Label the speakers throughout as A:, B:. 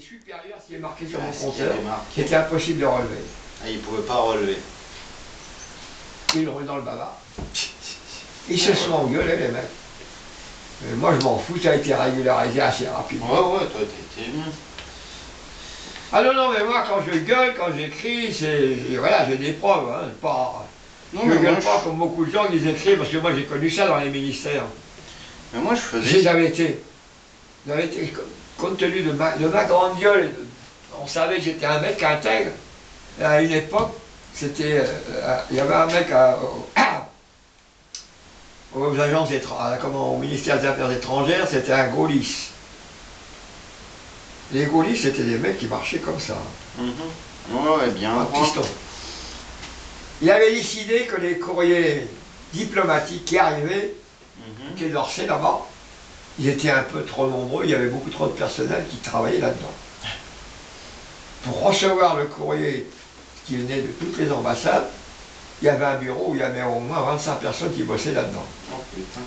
A: Supérieur, ce qui est marqué sur mon compteur, qui était impossible de relever.
B: Ah, il ne pouvait pas relever.
A: Ils l'ont dans le bavard. Ils se sont engueulés, les mecs. Mais moi, je m'en fous, ça a été régularisé assez rapidement.
B: Ouais, toi, t'as été bien.
A: Ah non, mais moi, quand je gueule, quand j'écris, voilà, j'ai des preuves. Hein, je ne gueule pas comme beaucoup de gens qui écrivent, parce que moi, j'ai connu ça dans les ministères.
B: Mais moi, je faisais...
A: J'avais été, compte tenu de ma grande gueule, on savait que j'étais un mec intègre. À une époque, il y avait un mec aux agences au ministère des Affaires étrangères, c'était un gaulliste. Les gaullistes, c'était des mecs qui marchaient comme ça.
B: Ouais, bien.
A: Un piston. Il avait décidé que les courriers diplomatiques qui arrivaient, qui d'Orsay là-bas, ils étaient un peu trop nombreux, il y avait beaucoup trop de personnel qui travaillait là-dedans. Pour recevoir le courrier qui venait de toutes les ambassades, il y avait un bureau où il y avait au moins 25 personnes qui bossaient là-dedans.
B: Oh putain.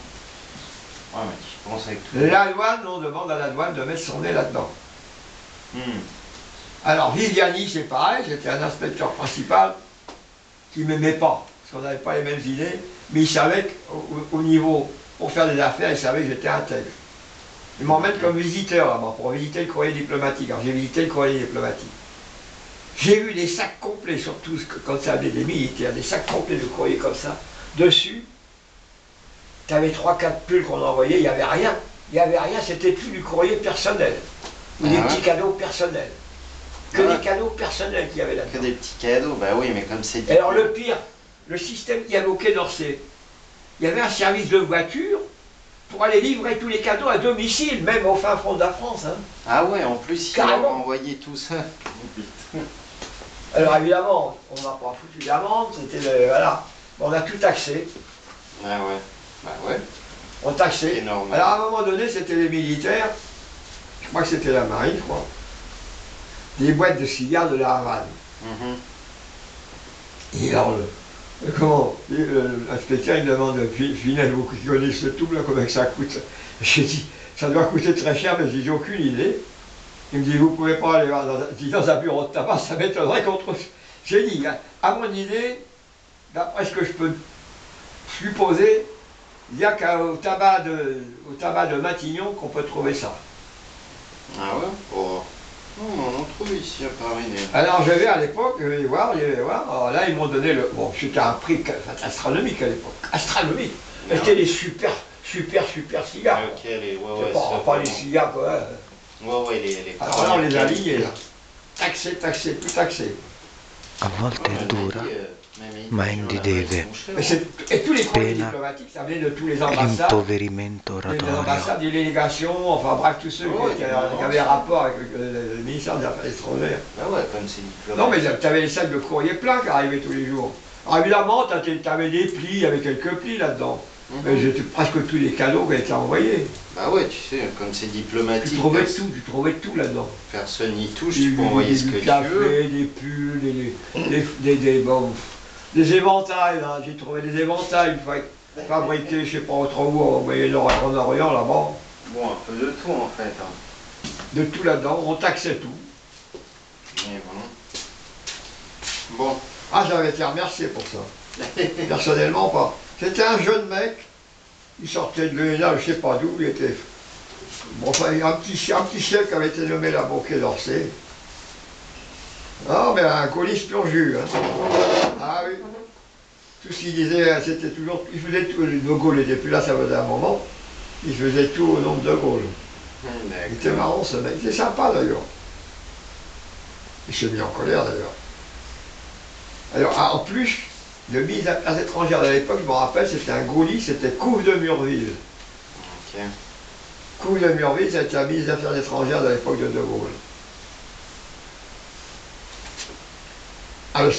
B: Ouais, mais tu penses avec tout.
A: La douane, on demande à la douane de mettre son nez là-dedans. Alors Viviani, c'est pareil, j'étais un inspecteur principal qui ne m'aimait pas, parce qu'on n'avait pas les mêmes idées, mais il savait qu'au niveau, pour faire des affaires, il savait que j'étais intègre. Il m'emmène comme visiteur là-bas, pour visiter le courrier diplomatique. Alors j'ai visité le courrier diplomatique. J'ai vu des sacs complets, surtout quand ça avait des militaires, des sacs complets de courrier comme ça. Dessus, tu avais 3-4 pulls qu'on envoyait, il n'y avait rien. Il n'y avait rien, c'était plus du courrier personnel. Ou des petits cadeaux personnels. Que des cadeaux personnels qu'il y avait là-dedans.
B: Que des petits cadeaux, bah oui, mais comme c'est...
A: Alors le pire, le système qu'il y avait au Quai d'Orsay, il y avait un service de voiture pour aller livrer tous les cadeaux à domicile, même au fin fond de la France. Hein.
B: Ah ouais, en plus, il a envoyé tout ça.
A: Alors évidemment, on n'a pas foutu d'amende, c'était voilà. On a tout taxé.
B: Ah ouais, bah ouais.
A: On taxait. Alors à un moment donné, c'était les militaires, je crois que c'était la marine, je crois, des boîtes de cigares de la Havane. Et alors, l'inspecteur, il demande, Finel, vous qui connaissez tout, là, combien que ça coûte? J'ai dit, ça doit coûter très cher, mais j'ai aucune idée. Il me dit, vous ne pouvez pas aller dans un bureau de tabac, ça m'étonnerait qu'on trouve. J'ai dit, à mon idée, d'après ce que je peux supposer, il n'y a qu'au tabac de Matignon qu'on peut trouver ça.
B: Ah ouais? Oh. Non, on en trouve ici à Paris.
A: Alors je vais à l'époque, je vais voir, alors là ils m'ont donné le... Bon, c'était un prix astronomique à l'époque, astronomique. C'était les super cigares.
B: Ok,
A: pas les cigares quoi.
B: Ouais, les...
A: Alors là on les a liés là. Taxé, tout taxé.
C: A volte è dura, ma Andy deve,
A: Et tous les courriers diplomatiques, ça venait de tous les ambassades.
C: l'impoverimento
A: Les
C: oratorio.
A: ambassades, des délégations, enfin bref, tous ceux qui avaient rapport avec le ministère des Affaires étrangères.
B: Bah ouais, comme c'est diplomatique.
A: Non, mais tu avais les sacs de courrier pleins qui arrivaient tous les jours. Alors évidemment, tu avais des plis, il y avait quelques plis là-dedans. Mais c'était presque tous les cadeaux qui étaient envoyés.
B: Bah ouais, tu sais, comme c'est diplomatique.
A: Tu trouvais tout là-dedans.
B: Personne n'y touche, tu peux envoyer ce que tu veux.
A: Des pulls, des éventails, là. J'ai trouvé des éventails fabriqués, je sais pas trop où, au Moyen-Orient, là-bas.
B: Bon, un peu de tout en fait.
A: De tout là-dedans, on taxait tout.
B: Et bon.
A: Ah, j'avais été remercié pour ça. Personnellement, pas. C'était un jeune mec, il sortait de l'ENA, je ne sais pas d'où, il était... Bon, enfin, un petit chef qui avait été nommé là au Quai d'Orsay. Ah, mais un gaulliste pur jus. Hein. Ah oui. Tout ce qu'il disait, c'était toujours... Il faisait tout, De Gaulle n'était plus là, ça faisait un moment. Il faisait tout au nom de Gaulle. Il était marrant ce mec, il était sympa d'ailleurs. Il s'est mis en colère d'ailleurs. Alors, en plus, le ministre des Affaires étrangères de l'époque, je me rappelle, c'était un gaulliste, c'était Couve de Murville. Couve de Murville, c'était un ministre des Affaires étrangères de l'époque de Gaulle. Alors,